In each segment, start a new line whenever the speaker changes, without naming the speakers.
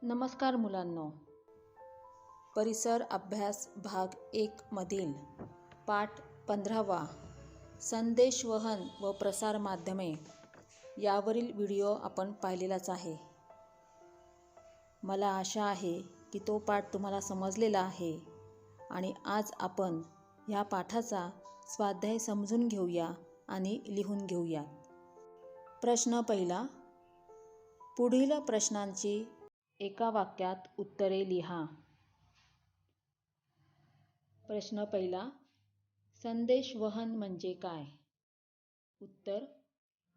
नमस्कार मुलांनो. परिसर अभ्यास भाग 1 मधील पाठ 15वा संदेशवहन व प्रसार माध्यमे यावरील व्हिडिओ आपण पाहिलेलाच आहे. मला आशा आहे की तो पाठ तुम्हाला समजलेला आहे आणि आज आपण ह्या पाठाचा स्वाध्याय समजून घेऊया आणि लिहून घेऊया. प्रश्न पहिला. पुढील प्रश्नांची एका वाक्यात उत्तरे लिहा. प्रश्न पहिला. संदेशवहन म्हणजे काय? उत्तर.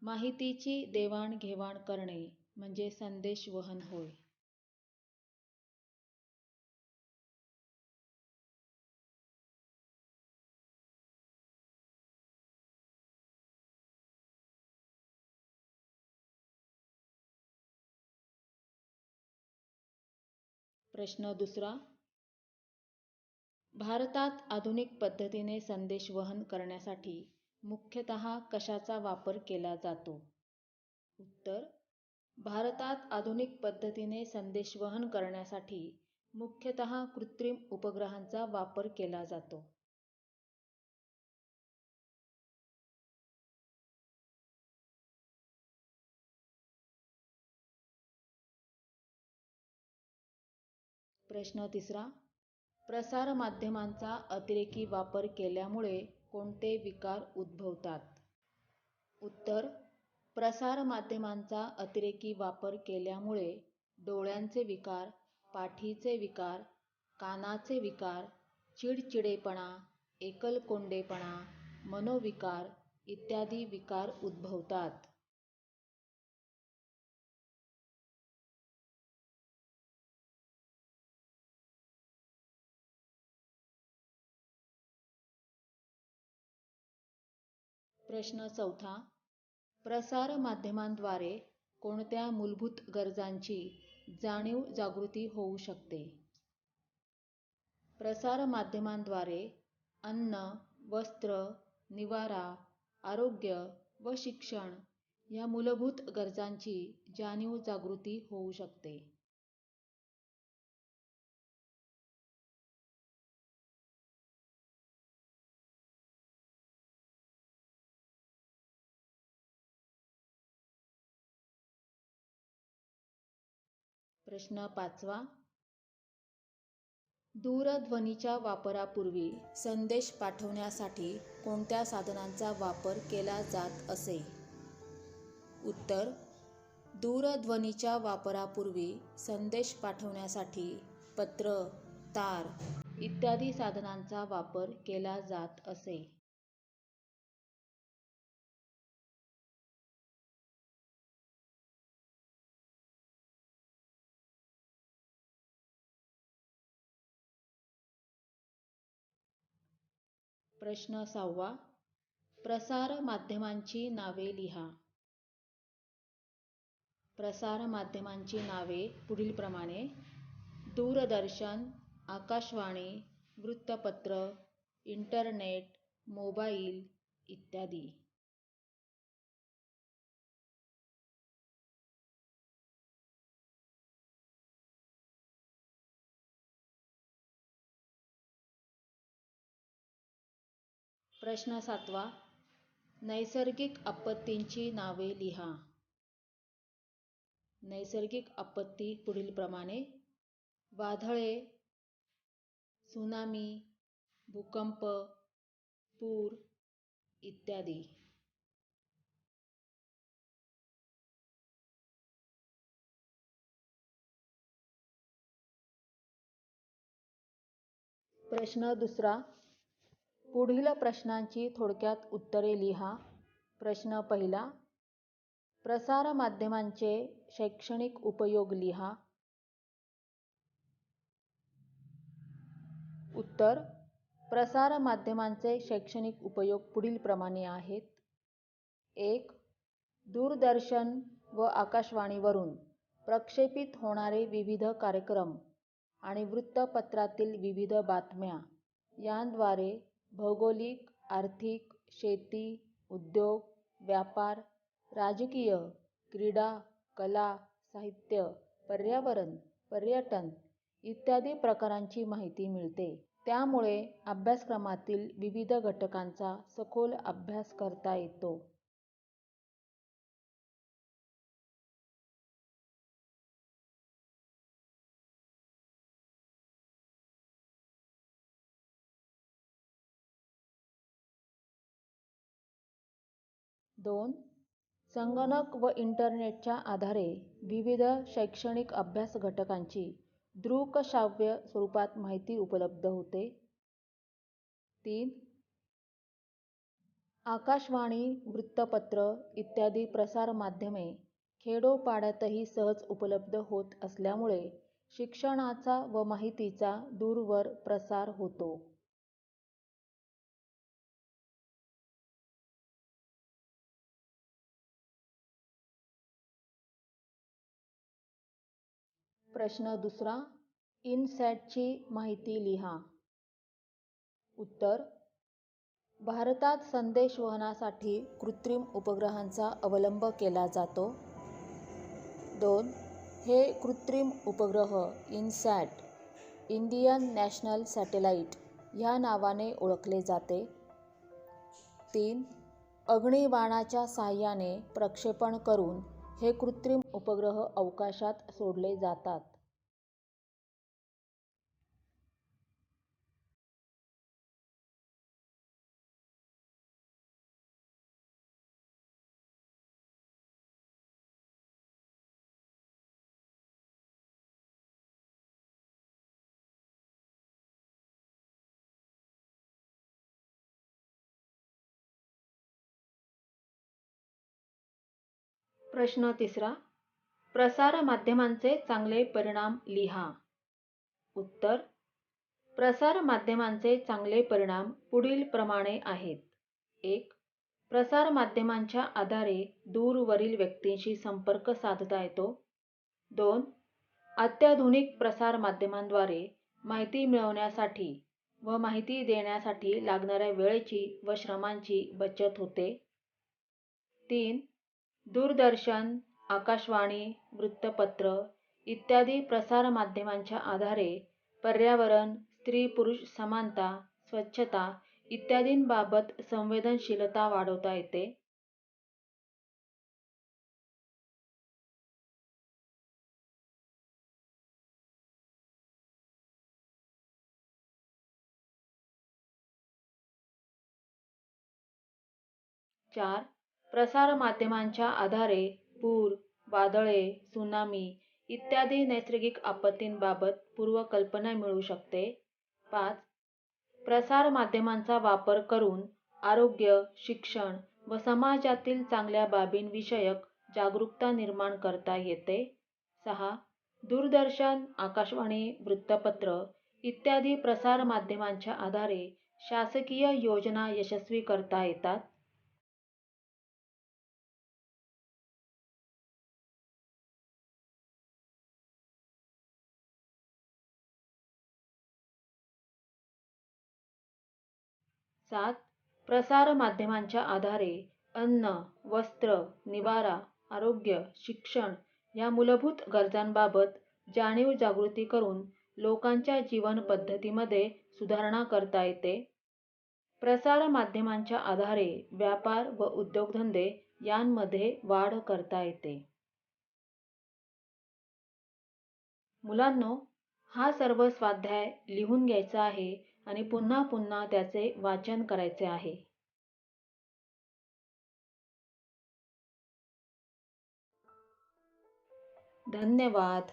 माहितीची देवाणघेवाण करणे म्हणजे संदेशवहन होय. प्रश्न दुसरा. भारतात आधुनिक पद्धतीने संदेशवहन करण्यासाठी मुख्यतः कशाचा वापर केला जातो? उत्तर. भारतात आधुनिक पद्धतीने संदेशवहन करण्यासाठी मुख्यतः कृत्रिम उपग्रहांचा वापर केला जातो. प्रश्न तिसरा. प्रसार माध्यमांचा अतिरेकी वापर केल्यामुळे कोणते विकार उद्भवतात? उत्तर. प्रसार माध्यमांचा अतिरेकी वापर केल्यामुळे डोळ्यांचे विकार, पाठीचे विकार, कानाचे विकार, चिडचिडेपणा, एकलकोंडेपणा, मनोविकार इत्यादी विकार उद्भवतात. प्रश्न चौथा. प्रसार माध्यमांद्वारे कोणत्या मूलभूत गरजांची जाणीव जागृती होऊ शकते? प्रसार माध्यमांद्वारे अन्न, वस्त्र, निवारा, आरोग्य व शिक्षण या मूलभूत गरजांची जाणीव जागृती होऊ शकते. प्रश्न पाचवा. दूरध्वनीच्या वापरापूर्वी संदेश पाठवण्यासाठी कोणत्या साधनांचा वापर केला जात असे? उत्तर. दूरध्वनीच्या वापरापूर्वी संदेश पाठवण्यासाठी पत्र, तार इत्यादी साधनांचा वापर केला जात असे. प्रश्न सहावा. प्रसार माध्यमांची नावे लिहा. प्रसार माध्यमांची नावे पुढीलप्रमाणे: दूरदर्शन, आकाशवाणी, वृत्तपत्र, इंटरनेट, मोबाईल इत्यादी. प्रश्न सातवा. नैसर्गिक आपत्तींची नावे लिहा. नैसर्गिक आपत्ती पुढीलप्रमाणे: वादळे, त्सुनामी, भूकंप, पूर इत्यादी. प्रश्न दुसरा. पुढील प्रश्नांची थोडक्यात उत्तरे लिहा. प्रश्न पहिला. प्रसार माध्यमांचे शैक्षणिक उपयोग लिहा. उत्तर. प्रसार माध्यमांचे शैक्षणिक उपयोग पुढीलप्रमाणे आहेत. 1. दूरदर्शन व आकाशवाणीवरून प्रक्षेपित होणारे विविध कार्यक्रम आणि वृत्तपत्रातील विविध बातम्या यांद्वारे भौगोलिक, आर्थिक, शेती, उद्योग, व्यापार, राजकीय, क्रीडा, कला, साहित्य, पर्यावरण, पर्यटन इत्यादी प्रकारांची माहिती मिळते. त्यामुळे अभ्यासक्रमातील विविध घटकांचा सखोल अभ्यास करता येतो. दोन, संगणक व इंटरनेटच्या आधारे विविध शैक्षणिक अभ्यास घटकांची दृकश्राव्य स्वरूपात माहिती उपलब्ध होते. 3. आकाशवाणी, वृत्तपत्र इत्यादी प्रसारमाध्यमे खेडोपाड्यातही सहज उपलब्ध होत असल्यामुळे शिक्षणाचा व माहितीचा दूरवर प्रसार होतो. प्रश्न दुसरा, इनसॅटची माहिती लिहा. उत्तर: भारतात संदेशवहनासाठी कृत्रिम उपग्रहांचा अवलंब केला जातो. 2. हे कृत्रिम उपग्रह इनसॅट, इंडियन नॅशनल सॅटेलाइट ह्या नावाने ओळखले जाते. 3. अग्निबाणाच्या साहाय्याने प्रक्षेपण करून हे कृत्रिम उपग्रह अवकाशात सोडले जातात. प्रश्न तिसरा, प्रसार माध्यमांचे चांगले परिणाम लिहा. उत्तर: प्रसार माध्यमांचे चांगले परिणाम पुढील प्रमाणे आहेत. 1. प्रसार माध्यमांच्या आधारे दूरवरील व्यक्तींशी संपर्क साधता येतो. 2. अत्याधुनिक प्रसार माध्यमांद्वारे माहिती मिळवण्यासाठी व माहिती देण्यासाठी लागणाऱ्या वेळेची व श्रमांची बचत होते. 3. दूरदर्शन, आकाशवाणी, वृत्तपत्र इत्यादी प्रसार माध्यमांच्या आधारे पर्यावरण, स्त्री-पुरुष समानता, स्वच्छता इत्यादींबाबत संवेदनशीलता वाढवता येते. 4. प्रसार माध्यमांच्या आधारे पूर, वादळे, त्सुनामी इत्यादी नैसर्गिक आपत्तींबाबत पूर्वकल्पना मिळू शकते. 5. प्रसार माध्यमांचा वापर करून आरोग्य, शिक्षण व समाजातील चांगल्या बाबींविषयक जागरूकता निर्माण करता येते. 6. दूरदर्शन, आकाशवाणी, वृत्तपत्र इत्यादी प्रसार माध्यमांच्या आधारे शासकीय योजना यशस्वी करता येतात. 7. प्रसार माध्यमांच्या आधारे अन्न, वस्त्र, निवारा, आरोग्य, शिक्षण या मूलभूत गरजांबाबत जाणीव जागृती करून लोकांच्या जीवन पद्धतीमध्ये सुधारणा करता येते. प्रसार माध्यमांच्या आधारे व्यापार व उद्योगधंदे यांमध्ये वाढ करता येते. मुलांनो, हा सर्व स्वाध्याय लिहून घ्यायचा आहे आणि पुन्हा पुन्हा त्याचे वाचन करायचे आहे. धन्यवाद.